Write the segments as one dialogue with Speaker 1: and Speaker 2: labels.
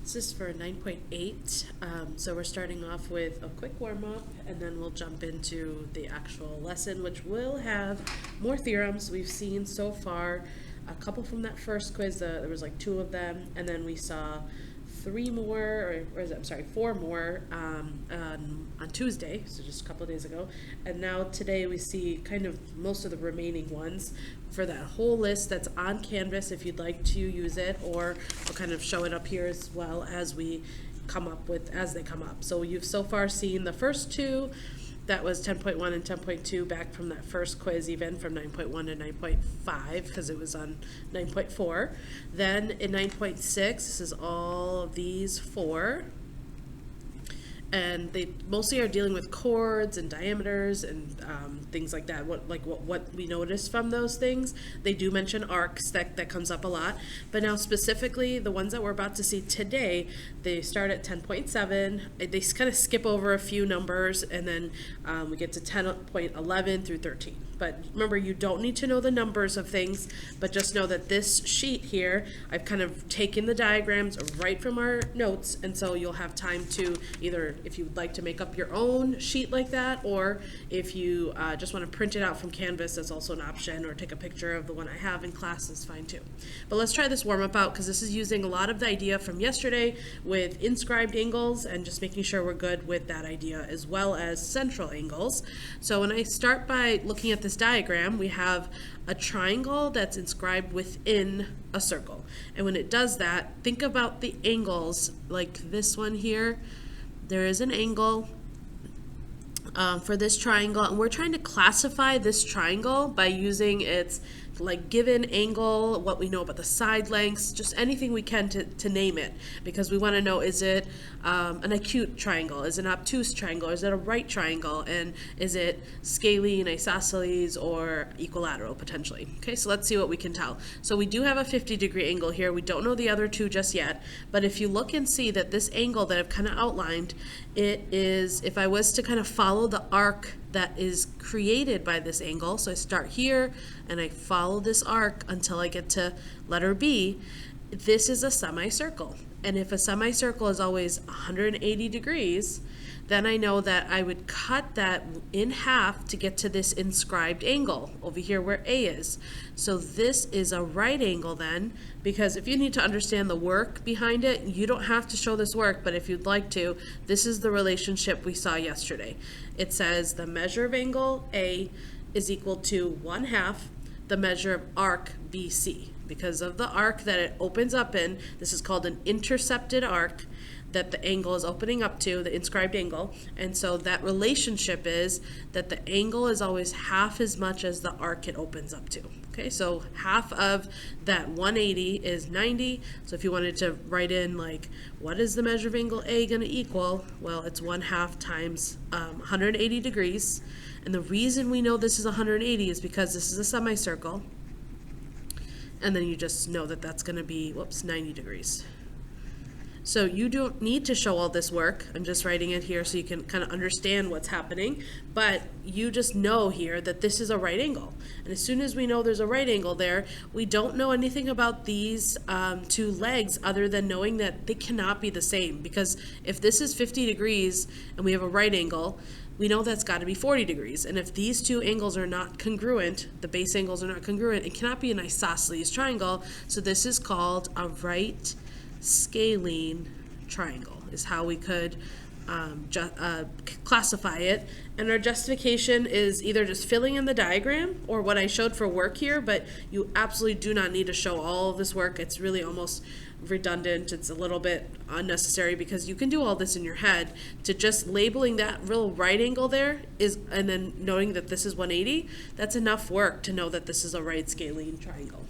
Speaker 1: This is for 9.8. So we're starting off with a quick warm-up, and then we'll jump into the actual lesson, which will have more theorems. We've seen so far a couple from that first quiz. There was like 2 of them, and then we saw 3 more, four more on Tuesday, so just a couple of days ago. And now today we see kind of most of the remaining ones for that whole list that's on Canvas if you'd like to use it, or I'll kind of show it up here as well as we come up with, as they come up. So you've so far seen the first 2. That was 10.1 and 10.2 back from that first quiz, even from 9.1 to 9.5, because it was on 9.4. Then in 9.6, this is all of these 4. And they mostly are dealing with chords and diameters and things like that. What we noticed from those things. They do mention arcs, that comes up a lot. But now specifically, the ones that we're about to see today, they start at 10.7. They kind of skip over a few numbers, and then we get to 10.11 through 13. But remember, you don't need to know the numbers of things, but just know that this sheet here, I've kind of taken the diagrams right from our notes, and so you'll have time to either, if you would like to make up your own sheet like that, or if you just want to print it out from Canvas, that's also an option, or take a picture of the one I have in class is fine too. But let's try this warm-up out, because this is using a lot of the idea from yesterday with inscribed angles, and just making sure we're good with that idea, as well as central angles. So when I start by looking at this diagram, we have a triangle that's inscribed within a circle. And when it does that, think about the angles, like this one here. There is an angle for this triangle, and we're trying to classify this triangle by using its given angle, what we know about the side lengths, just anything we can to name it, because we want to know, is it an acute triangle, is it an obtuse triangle, is it a right triangle, and is it scalene, isosceles, or equilateral potentially. Okay, so let's see what we can tell. So we do have a 50-degree angle here. We don't know the other 2 just yet, but if you look and see that this angle that I've kind of outlined, it is, if I was to kind of follow the arc that is created by this angle, so I start here and I follow this arc until I get to letter B, this is a semicircle. And if a semicircle is always 180 degrees, then I know that I would cut that in half to get to this inscribed angle over here where A is. So this is a right angle then, because if you need to understand the work behind it, you don't have to show this work, but if you'd like to, this is the relationship we saw yesterday. It says the measure of angle A is equal to 1/2 the measure of arc BC. Because of the arc that it opens up in, this is called an intercepted arc that the angle is opening up to, the inscribed angle. And so that relationship is that the angle is always half as much as the arc it opens up to. Okay, so half of that 180 is 90. So if you wanted to write in what is the measure of angle A going to equal? Well, it's 1/2 times 180 degrees. And the reason we know this is 180 is because this is a semicircle. And then you just know that that's going to be, 90 degrees. So you don't need to show all this work. I'm just writing it here so you can kind of understand what's happening. But you just know here that this is a right angle. And as soon as we know there's a right angle there, we don't know anything about these 2 legs other than knowing that they cannot be the same. Because if this is 50 degrees and we have a right angle, we know that's got to be 40 degrees. And if these 2 angles are not congruent, the base angles are not congruent, it cannot be an isosceles triangle. So this is called a right scalene triangle, is how we could classify it. And our justification is either just filling in the diagram or what I showed for work here, but you absolutely do not need to show all of this work. It's really almost redundant. It's a little bit unnecessary, because you can do all this in your head. To just labeling that real right angle there is, and then knowing that this is 180, that's enough work to know that this is a right scalene triangle.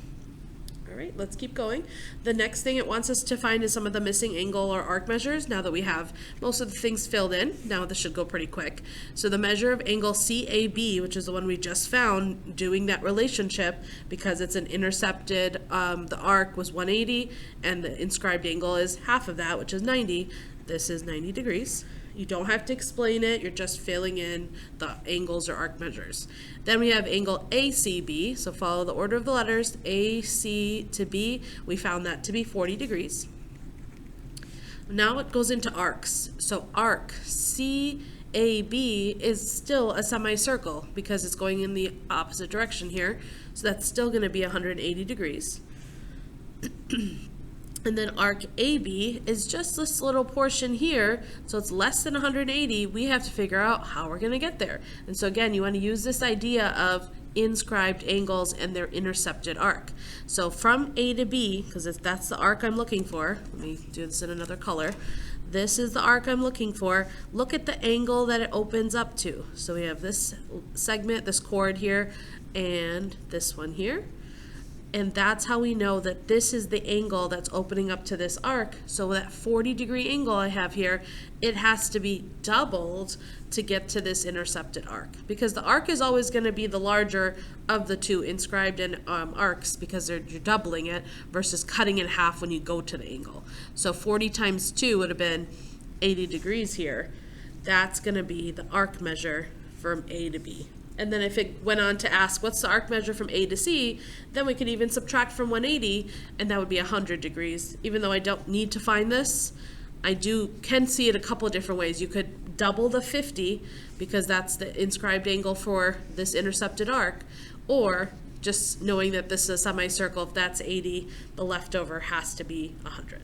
Speaker 1: All right, let's keep going. The next thing it wants us to find is some of the missing angle or arc measures. Now that we have most of the things filled in, now this should go pretty quick. So the measure of angle CAB, which is the one we just found, doing that relationship, because it's an intercepted, the arc was 180, and the inscribed angle is half of that, which is 90. This is 90 degrees. You don't have to explain it, you're just filling in the angles or arc measures. Then we have angle ACB, so follow the order of the letters, AC to B. We found that to be 40 degrees. Now it goes into arcs. So arc CAB is still a semicircle because it's going in the opposite direction here. So that's still going to be 180 degrees. And then arc AB is just this little portion here, so it's less than 180. We have to figure out how we're going to get there. And so again, you want to use this idea of inscribed angles and their intercepted arc. So from A to B, because that's the arc I'm looking for, let me do this in another color. This is the arc I'm looking for. Look at the angle that it opens up to. So we have this segment, this chord here, and this one here. And that's how we know that this is the angle that's opening up to this arc. So that 40-degree angle I have here, it has to be doubled to get to this intercepted arc. Because the arc is always going to be the larger of the two inscribed and arcs, because you're doubling it versus cutting in half when you go to the angle. So 40 times 2 would have been 80 degrees here. That's going to be the arc measure from A to B. And then if it went on to ask, what's the arc measure from A to C, then we could even subtract from 180, and that would be 100 degrees. Even though I don't need to find this, I can see it a couple of different ways. You could double the 50, because that's the inscribed angle for this intercepted arc, or just knowing that this is a semicircle, if that's 80, the leftover has to be 100.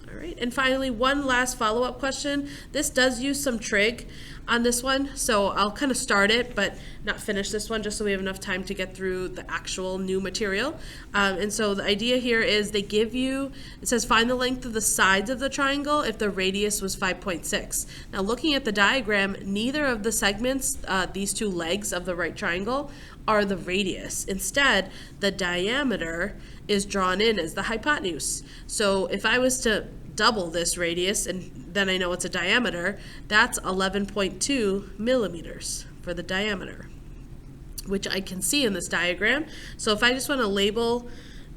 Speaker 1: All right, and finally, one last follow-up question. This does use some trig on this one, so I'll kind of start it but not finish this one, just so we have enough time to get through the actual new material. And so the idea here is they give you, it says find the length of the sides of the triangle if the radius was 5.6. Now looking at the diagram, neither of the segments, these two legs of the right triangle, are the radius. Instead, the diameter is drawn in as the hypotenuse. So if I was to double this radius, and then I know it's a diameter, that's 11.2 millimeters for the diameter, which I can see in this diagram. So if I just want to label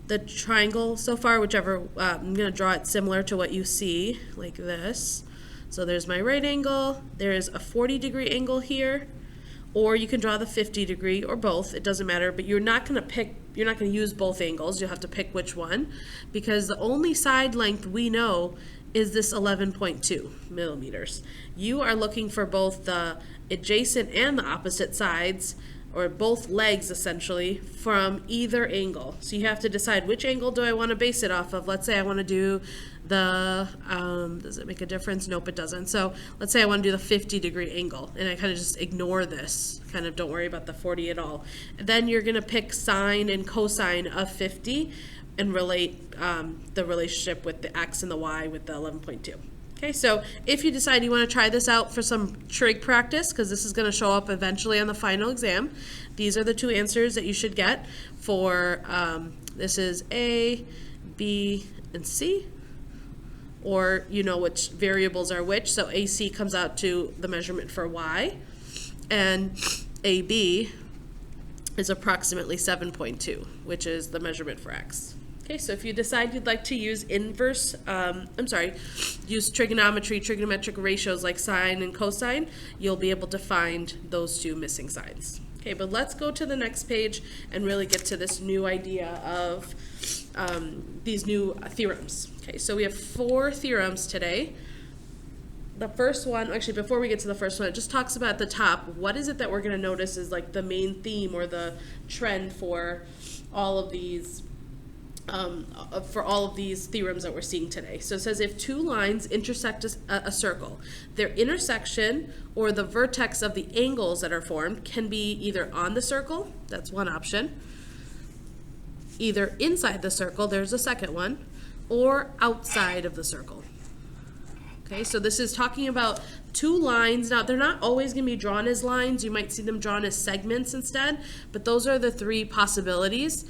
Speaker 1: the triangle so far, whichever, I'm going to draw it similar to what you see, like this. So there's my right angle, there's a 40-degree angle here, or you can draw the 50-degree, or both, it doesn't matter, but you're not going to use both angles. You'll have to pick which one, because the only side length we know is this 11.2 millimeters. You are looking for both the adjacent and the opposite sides, or both legs essentially, from either angle. So you have to decide which angle do I want to base it off of. Let's say I want to do the, does it make a difference? Nope, it doesn't. So let's say I want to do the 50-degree angle, and I kind of just ignore this, kind of don't worry about the 40 at all. And then you're going to pick sine and cosine of 50 and relate the relationship with the x and the y with the 11.2. Okay, so if you decide you want to try this out for some trig practice, because this is going to show up eventually on the final exam, these are the two answers that you should get for, this is A, B, and C, or you know which variables are which. So AC comes out to the measurement for Y, and AB is approximately 7.2, which is the measurement for X. Okay, so if you decide you'd like to use use trigonometric ratios like sine and cosine, you'll be able to find those two missing sides. Okay, but let's go to the next page and really get to this new idea of these new theorems. Okay, so we have 4 theorems today. The first one, actually before we get to the first one, it just talks about at the top, what is it that we're going to notice is like the main theme or the trend for all of these theorems that we're seeing today. So it says if two lines intersect a circle, their intersection or the vertex of the angles that are formed can be either on the circle, that's one option, either inside the circle, there's a second one, or outside of the circle. Okay, so this is talking about two lines. Now, they're not always going to be drawn as lines. You might see them drawn as segments instead, but those are the 3 possibilities.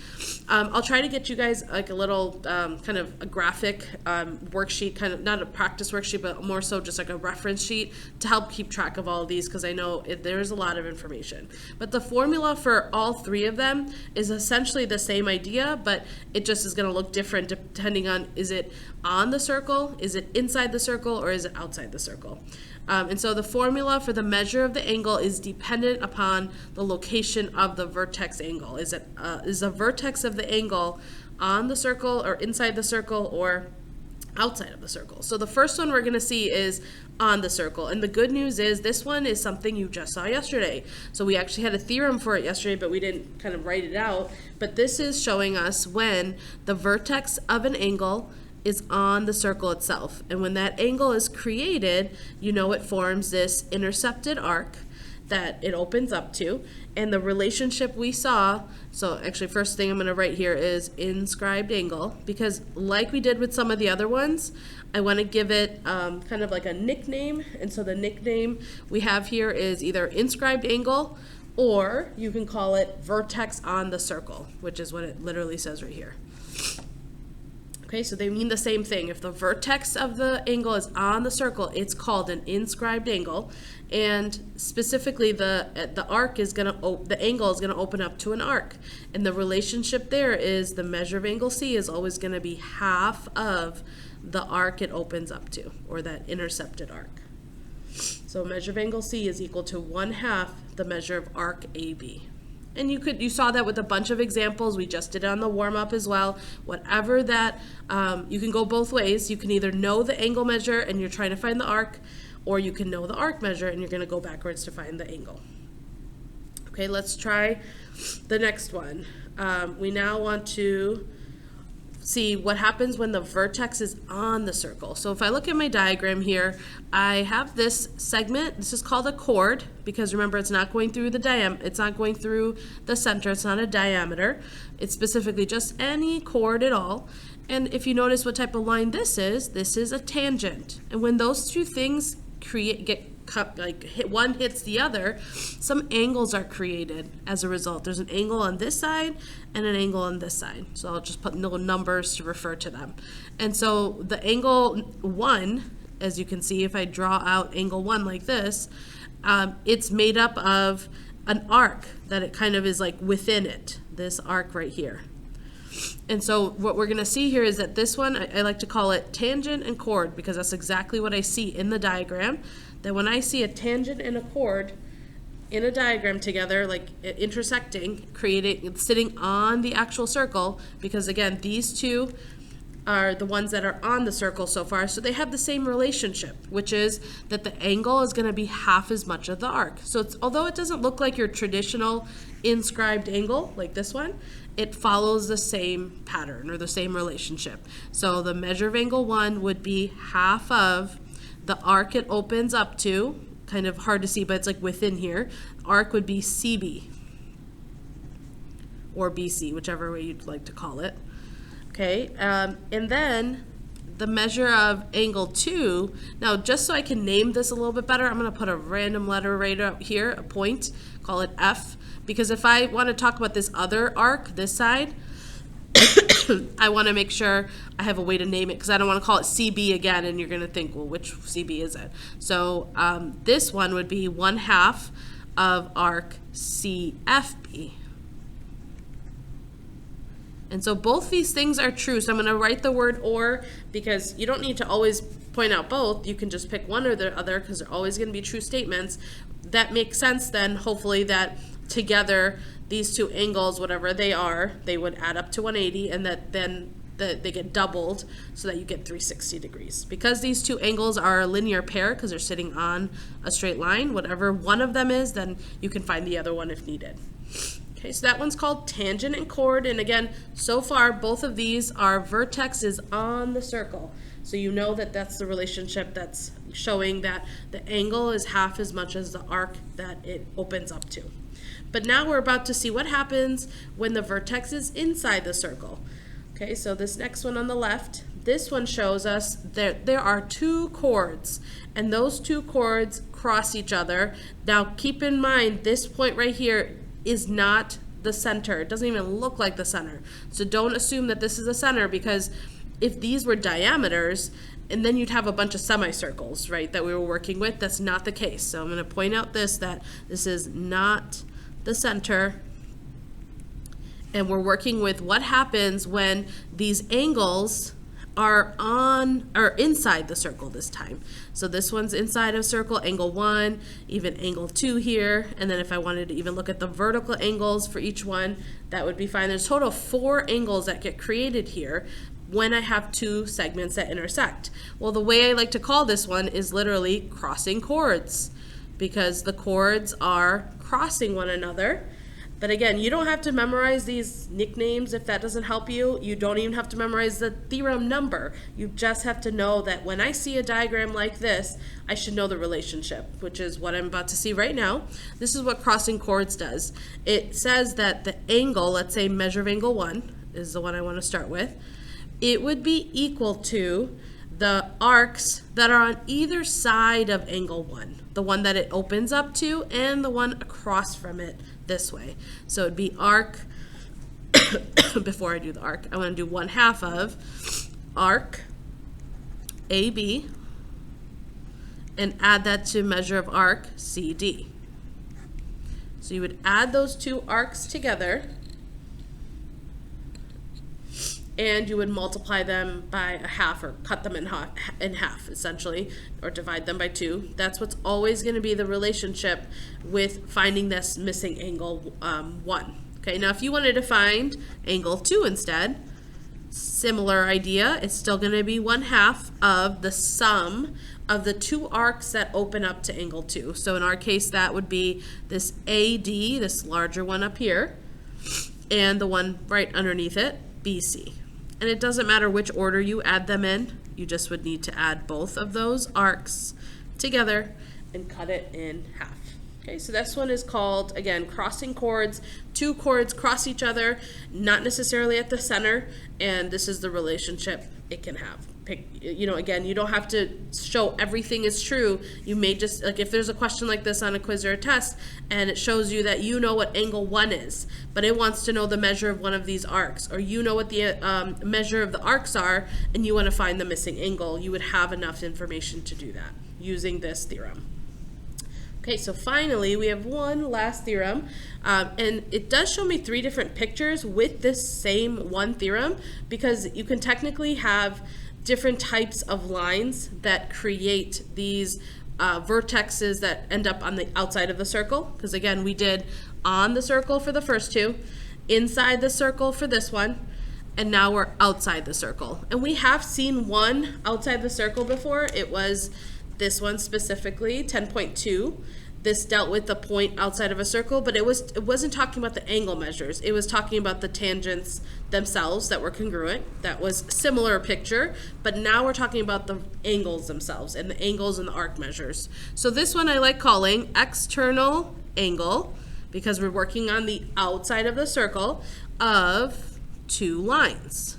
Speaker 1: I'll try to get you guys like a little kind of a graphic worksheet, kind of not a practice worksheet, but more so just like a reference sheet to help keep track of all of these, because I know there's a lot of information. But the formula for all 3 of them is essentially the same idea, but it just is going to look different depending on, is it on the circle, is it inside the circle, or is it outside the circle? And so the formula for the measure of the angle is dependent upon the location of the vertex angle. Is the vertex of the angle on the circle or inside the circle or outside of the circle. So the first one we're going to see is on the circle. And the good news is this one is something you just saw yesterday. So we actually had a theorem for it yesterday, but we didn't kind of write it out. But this is showing us when the vertex of an angle is on the circle itself. And when that angle is created, you know it forms this intercepted arc that it opens up to. And the relationship we saw, so actually first thing I'm going to write here is inscribed angle, because like we did with some of the other ones, I want to give it kind of like a nickname. And so the nickname we have here is either inscribed angle, or you can call it vertex on the circle, which is what it literally says right here. Okay, so they mean the same thing. If the vertex of the angle is on the circle, it's called an inscribed angle. And specifically, the arc is the angle is gonna open up to an arc. And the relationship there is the measure of angle C is always gonna be half of the arc it opens up to, or that intercepted arc. So measure of angle C is equal to 1/2 the measure of arc AB. And you saw that with a bunch of examples. We just did it on the warm-up as well. Whatever that, you can go both ways. You can either know the angle measure and you're trying to find the arc, or you can know the arc measure and you're going to go backwards to find the angle. Okay, let's try the next one. We now want to see what happens when the vertex is on the circle. So if I look at my diagram here, I have this segment. This is called a chord, because remember, it's not going through it's not going through the center. It's not a diameter. It's specifically just any chord at all. And if you notice what type of line this is a tangent. And when those two things one hits the other, some angles are created as a result. There's an angle on this side and an angle on this side. So I'll just put little numbers to refer to them. And so the angle 1, as you can see, if I draw out angle 1 like this, it's made up of an arc that it kind of is like within it, this arc right here. And so what we're going to see here is that this one, I like to call it tangent and chord, because that's exactly what I see in the diagram. That when I see a tangent and a chord in a diagram together, like intersecting, sitting on the actual circle, because again, these two are the ones that are on the circle so far, so they have the same relationship, which is that the angle is going to be half as much of the arc. So although it doesn't look like your traditional inscribed angle, like this one, it follows the same pattern or the same relationship. So the measure of angle 1 would be half of the arc it opens up to, kind of hard to see, but it's like within here. Arc would be CB, or BC, whichever way you'd like to call it. Okay, and then the measure of angle 2, now just so I can name this a little bit better, I'm going to put a random letter right up here, a point, call it F, because if I want to talk about this other arc, this side, I want to make sure I have a way to name it, because I don't want to call it CB again and you're going to think, well, which CB is it? So this one would be 1/2 of arc CFB. And so both these things are true. So I'm going to write the word or, because you don't need to always point out both. You can just pick one or the other, because they're always going to be true statements. That makes sense then, hopefully, that together these two angles, whatever they are, they would add up to 180, and that then they get doubled so that you get 360 degrees. Because these two angles are a linear pair, because they're sitting on a straight line, whatever one of them is, then you can find the other one if needed. Okay, so that one's called tangent and chord, and again, so far both of these are vertexes on the circle. So you know that that's the relationship that's showing that the angle is half as much as the arc that it opens up to. But now we're about to see what happens when the vertex is inside the circle. Okay, so this next one on the left, this one shows us that there are two chords, and those two chords cross each other. Now keep in mind, this point right here is not the center. It doesn't even look like the center. So don't assume that this is the center, because if these were diameters, and then you'd have a bunch of semicircles, right, that we were working with. That's not the case. So I'm going to point out that this is not the center, and we're working with what happens when these angles are inside the circle this time. So this one's inside of circle, angle 1, even angle 2 here, and then if I wanted to even look at the vertical angles for each one, that would be fine. There's a total of 4 angles that get created here, when I have two segments that intersect. Well, the way I like to call this one is literally crossing chords, because the chords are crossing one another. But again, you don't have to memorize these nicknames if that doesn't help you. You don't even have to memorize the theorem number. You just have to know that when I see a diagram like this, I should know the relationship, which is what I'm about to see right now. This is what crossing chords does. It says that the angle, let's say measure of angle 1 is the one I want to start with, it would be equal to the arcs that are on either side of angle 1, the one that it opens up to and the one across from it this way. So it'd be arc, before I do the arc, I want to do 1/2 of arc AB and add that to measure of arc CD. So you would add those two arcs together and you would multiply them by 1/2 or cut them in half essentially, or divide them by 2. That's what's always going to be the relationship with finding this missing angle 1. Okay, now if you wanted to find angle 2 instead, similar idea, it's still going to be 1/2 of the sum of the two arcs that open up to angle 2. So in our case, that would be this AD, this larger one up here, and the one right underneath it, BC. And it doesn't matter which order you add them in, you just would need to add both of those arcs together and cut it in half. Okay, so this one is called, again, crossing chords. Two chords cross each other, not necessarily at the center, and this is the relationship it can have. You know, again, you don't have to show everything is true. You may just, like if there's a question like this on a quiz or a test, and it shows you that you know what angle 1 is, but it wants to know the measure of one of these arcs, or you know what the measure of the arcs are, and you want to find the missing angle, you would have enough information to do that using this theorem. Okay, so finally we have one last theorem, and it does show me 3 different pictures with this same one theorem, because you can technically have different types of lines that create these vertexes that end up on the outside of the circle, because again we did on the circle for the first two, inside the circle for this one, and now we're outside the circle. And we have seen one outside the circle before. It was this one specifically, 10.2. This dealt with the point outside of a circle, but it wasn't talking about the angle measures. It was talking about the tangents themselves that were congruent. That was a similar picture, but now we're talking about the angles themselves and the angles and the arc measures. So this one I like calling external angle, because we're working on the outside of the circle of 2 lines.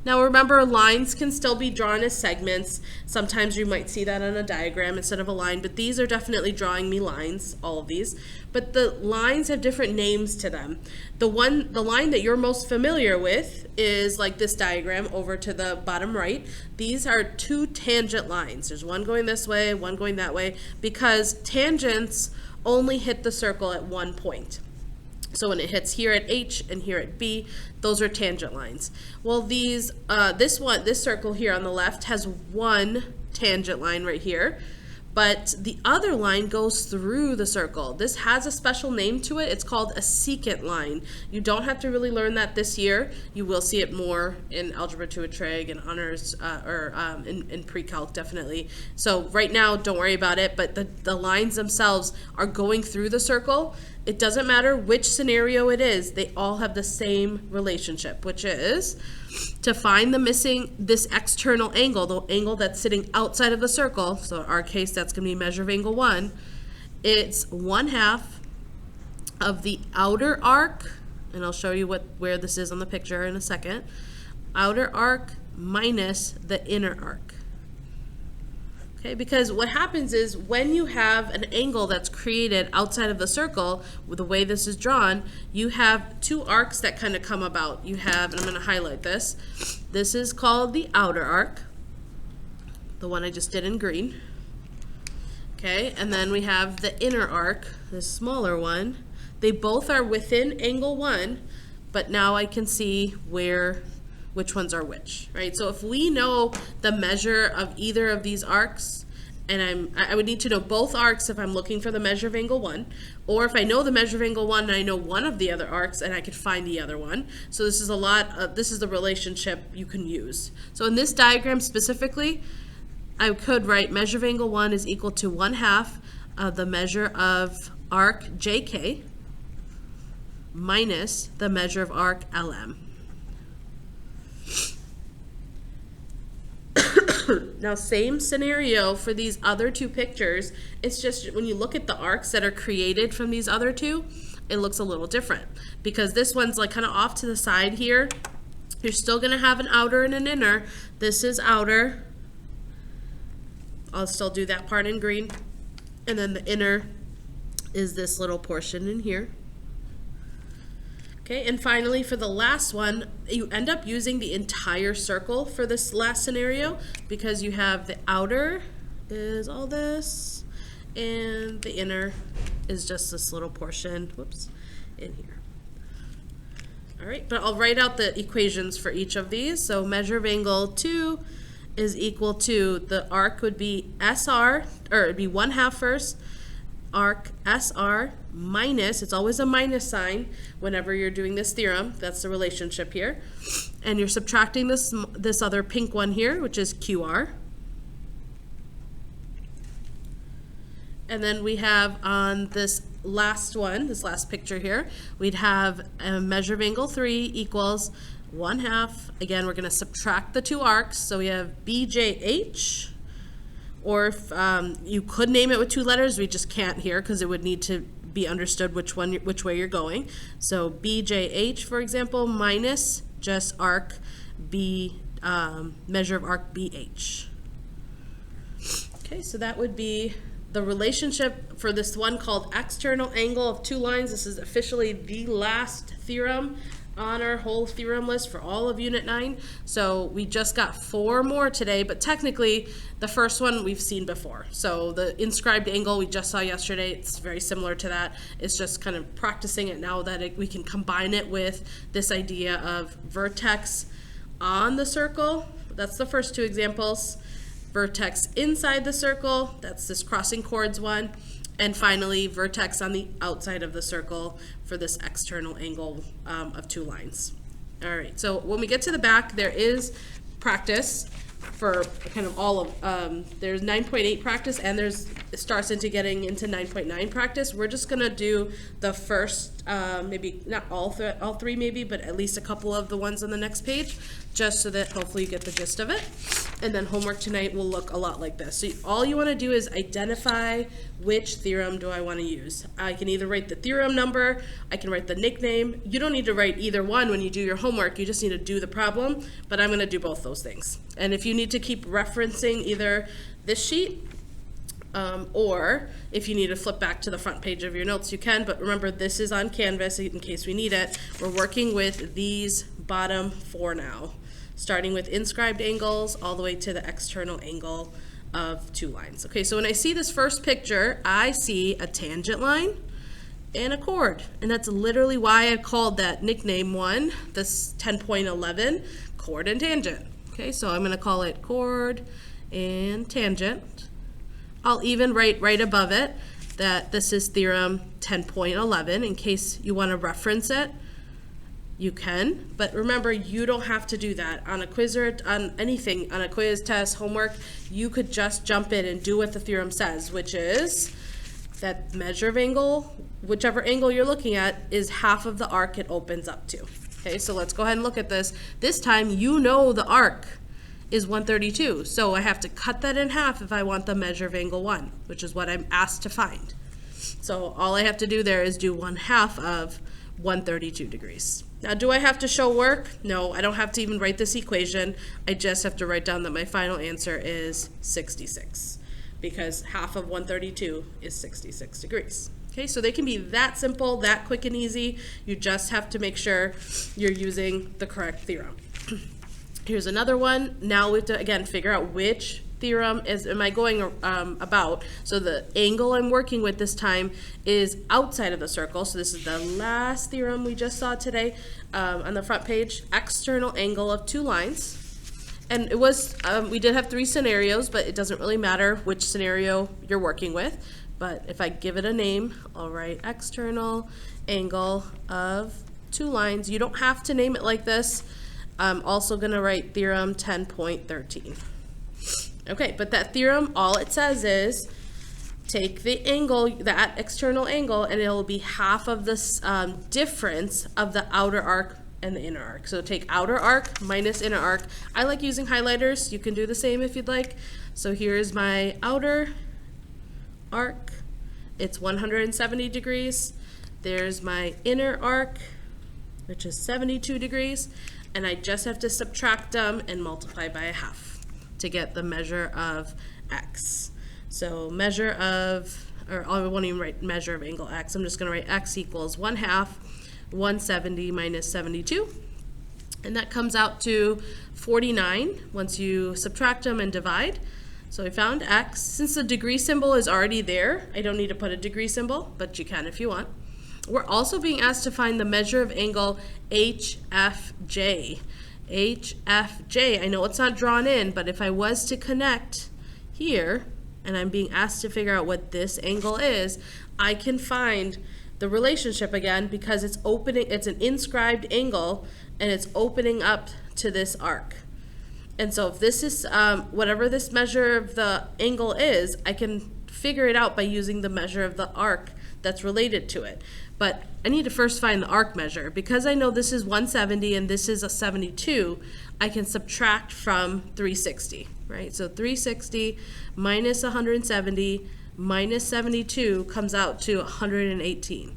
Speaker 1: Now remember, lines can still be drawn as segments. Sometimes you might see that on a diagram instead of a line, but these are definitely drawing me lines, all of these. But the lines have different names to them. The line that you're most familiar with is like this diagram over to the bottom right. These are 2 tangent lines. There's one going this way, one going that way, because tangents only hit the circle at one point. So when it hits here at H and here at B, those are tangent lines. Well, these, this circle here on the left has one tangent line right here, but the other line goes through the circle. This has a special name to it. It's called a secant line. You don't have to really learn that this year. You will see it more in Algebra 2 at Treg and honors, in pre-calc definitely. So right now, don't worry about it, but the lines themselves are going through the circle. It doesn't matter which scenario it is, they all have the same relationship, which is to find the missing, this external angle, the angle that's sitting outside of the circle. So in our case, that's going to be measure of angle 1. It's 1/2 of the outer arc, and I'll show you where this is on the picture in a second. Outer arc minus the inner arc. Okay, because what happens is when you have an angle that's created outside of the circle, with the way this is drawn, you have 2 arcs that kind of come about. You have, and I'm going to highlight this, this is called the outer arc, the one I just did in green. Okay, and then we have the inner arc, the smaller one. They both are within angle 1, but now I can see which ones are which, right? So if we know the measure of either of these arcs and I would need to know both arcs if I'm looking for the measure of angle 1, or if I know the measure of angle 1 and I know one of the other arcs and I could find the other one. So this is this is the relationship you can use. So in this diagram specifically, I could write measure of angle 1 is equal to 1/2 of the measure of arc JK minus the measure of arc LM. Now, same scenario for these other two pictures. It's just when you look at the arcs that are created from these other two, it looks a little different because this one's like kind of off to the side here. You're still going to have an outer and an inner. This is outer. I'll still do that part in green. And then the inner is this little portion in here. Okay, and finally for the last one, you end up using the entire circle for this last scenario because you have the outer is all this and the inner is just this little portion, whoops, in here. All right, but I'll write out the equations for each of these. So measure of angle 2 is equal to, the arc would be SR, or it'd be 1/2 first, arc SR minus, it's always a minus sign whenever you're doing this theorem, that's the relationship here, and you're subtracting this other pink one here, which is QR. And then we have on this last one, this last picture here, we'd have a measure of angle 3 equals 1/2. Again, we're going to subtract the two arcs, so we have BJH, or if you could name it with two letters, we just can't here because it would need to be understood which way you're going. So BJH, for example, minus just arc B, measure of arc BH. Okay, so that would be the relationship for this one called external angle of two lines. This is officially the last theorem on our whole theorem list for all of Unit 9. So we just got 4 more today, but technically the first one we've seen before. So the inscribed angle we just saw yesterday, it's very similar to that. It's just kind of practicing it now that we can combine it with this idea of vertex on the circle. That's the first 2 examples. Vertex inside the circle, that's this crossing chords one. And finally, vertex on the outside of the circle for this external angle of 2 lines. All right, so when we get to the back, there is practice for kind of all of, there's 9.8 practice, and it starts into getting into 9.9 practice. We're just gonna do the first, maybe not all 3 maybe, but at least a couple of the ones on the next page, just so that hopefully you get the gist of it. And then homework tonight will look a lot like this. So all you wanna do is identify which theorem do I wanna use. I can either write the theorem number, I can write the nickname. You don't need to write either one when you do your homework, you just need to do the problem, but I'm gonna do both those things. And if you need to keep referencing either this sheet, or if you need to flip back to the front page of your notes, you can, but remember this is on Canvas in case we need it. We're working with these bottom 4 now, starting with inscribed angles all the way to the external angle of 2 lines. Okay, so when I see this first picture, I see a tangent line and a chord, and that's literally why I called that nickname one, this 10.11, chord and tangent. Okay, so I'm gonna call it chord and tangent. I'll even write right above it that this is theorem 10.11 in case you want to reference it. You can, but remember, you don't have to do that on a quiz or on anything, on a quiz, test, homework. You could just jump in and do what the theorem says, which is that measure of angle, whichever angle you're looking at, is half of the arc it opens up to. Okay, so let's go ahead and look at this. This time you know the arc is 132, so I have to cut that in half if I want the measure of angle 1, which is what I'm asked to find. So all I have to do there is do 1/2 of 132 degrees. Now, do I have to show work? No, I don't have to even write this equation. I just have to write down that my final answer is 66, because half of 132 is 66 degrees. Okay, so they can be that simple, that quick and easy. You just have to make sure you're using the correct theorem. Here's another one. Now we have to, again, figure out which theorem am I going about. So the angle I'm working with this time is outside of the circle. So this is the last theorem we just saw today on the front page, external angle of 2 lines. and it was, we did have 3 scenarios, but it doesn't really matter which scenario you're working with. But if I give it a name, I'll write external angle of 2 lines. You don't have to name it like this. I'm also going to write theorem 10.13. Okay, but that theorem, all it says is take the angle, that external angle, and it'll be half of this difference of the outer arc and the inner arc. So take outer arc minus inner arc. I like using highlighters. You can do the same if you'd like. So here's my outer arc. It's 170 degrees. There's my inner arc, which is 72 degrees. And I just have to subtract them and multiply by a half to get the measure of x. So measure of, or I won't even write measure of angle x. I'm just going to write x equals 1/2 170 minus 72. And that comes out to 49 once you subtract them and divide. So I found x. Since the degree symbol is already there, I don't need to put a degree symbol, but you can if you want. We're also being asked to find the measure of angle HFJ. HFJ, I know it's not drawn in, but if I was to connect here, and I'm being asked to figure out what this angle is, I can find the relationship again because it's opening, it's an inscribed angle, and it's opening up to this arc. And so if this is, whatever this measure of the angle is, I can figure it out by using the measure of the arc that's related to it. But I need to first find the arc measure. Because I know this is 170 and this is a 72, I can subtract from 360, right? So 360 minus 170 minus 72 comes out to 118.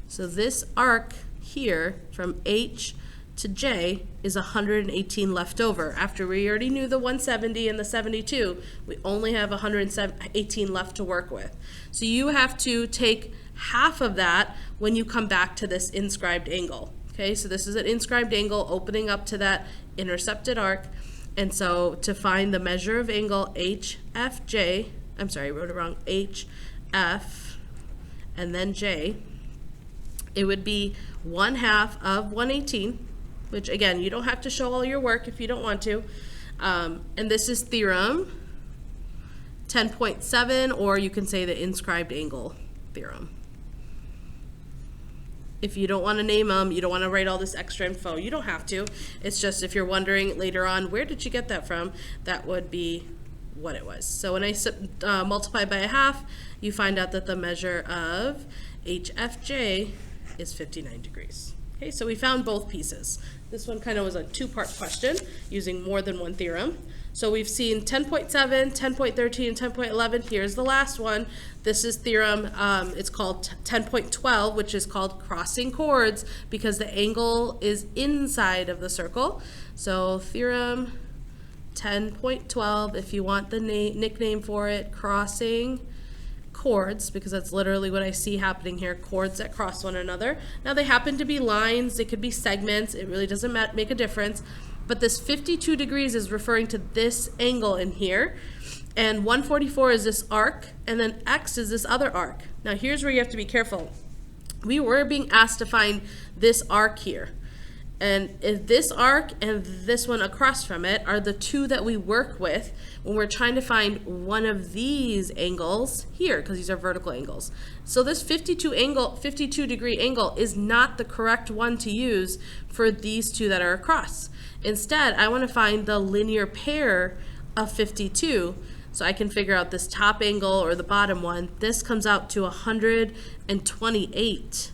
Speaker 1: So this arc here from H to J is 118 left over. After we already knew the 170 and the 72, we only have 118 left to work with. So you have to take half of that when you come back to this inscribed angle. Okay, so this is an inscribed angle opening up to that intercepted arc. And so to find the measure of angle HFJ, I'm sorry, I wrote it wrong, HF and then J, it would be 1/2 of 118, which again, you don't have to show all your work if you don't want to. And this is theorem 10.7, or you can say the inscribed angle theorem. If you don't want to name them, you don't want to write all this extra info, you don't have to. It's just if you're wondering later on, where did you get that from? That would be what it was. So when I multiply by a half, you find out that the measure of HFJ is 59 degrees. Okay, so we found both pieces. This one kind of was a 2-part question using more than one theorem. So we've seen 10.7, 10.13, and 10.11. Here's the last one. This is theorem, it's called 10.12, which is called crossing chords because the angle is inside of the circle. So theorem 10.12, if you want the nickname for it, crossing chords, because that's literally what I see happening here, chords that cross one another. Now they happen to be lines, they could be segments, it really doesn't make a difference, but this 52 degrees is referring to this angle in here, and 144 is this arc, and then X is this other arc. Now here's where you have to be careful. We were being asked to find this arc here. And if this arc and this one across from it are the two that we work with when we're trying to find one of these angles here, because these are vertical angles. So this 52 degree angle is not the correct one to use for these two that are across. Instead, I want to find the linear pair of 52, so I can figure out this top angle or the bottom one. This comes out to 128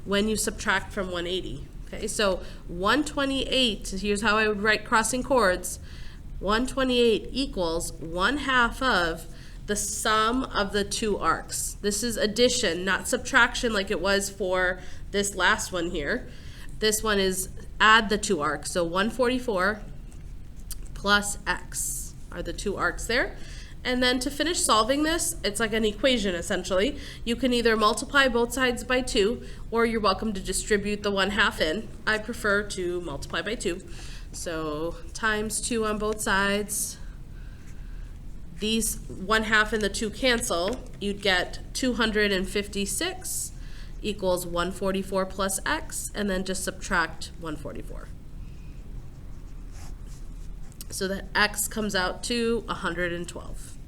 Speaker 1: when you subtract from 180. Okay, so 128, here's how I would write crossing chords. 128 equals 1/2 of the sum of the two arcs. This is addition, not subtraction like it was for this last one here. This one is add the two arcs. So 144 plus X are the two arcs there. And then to finish solving this, it's like an equation essentially. You can either multiply both sides by 2, or you're welcome to distribute the 1/2 in. I prefer to multiply by 2. So times 2 on both sides. These 1/2 and the 2 cancel. You'd get 256 equals 144 plus X, and then just subtract 144. So that x comes out to 112.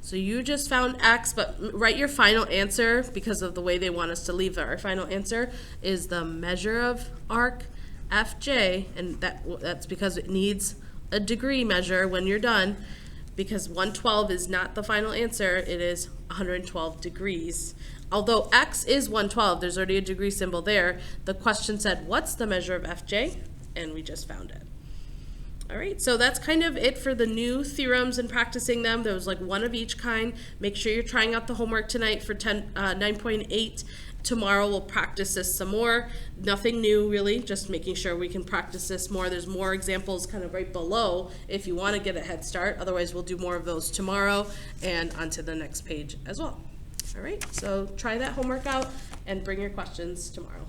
Speaker 1: So you just found x, but write your final answer, because of the way they want us to leave our final answer, is the measure of arc FJ, and that's because it needs a degree measure when you're done, because 112 is not the final answer, it is 112 degrees. Although x is 112, there's already a degree symbol there. The question said, what's the measure of FJ? And we just found it. All right, so that's kind of it for the new theorems and practicing them. There was like one of each kind. Make sure you're trying out the homework tonight for 9.8. Tomorrow we'll practice this some more. Nothing new really, just making sure we can practice this more. There's more examples kind of right below if you want to get a head start. Otherwise we'll do more of those tomorrow and onto the next page as well. All right, so try that homework out and bring your questions tomorrow.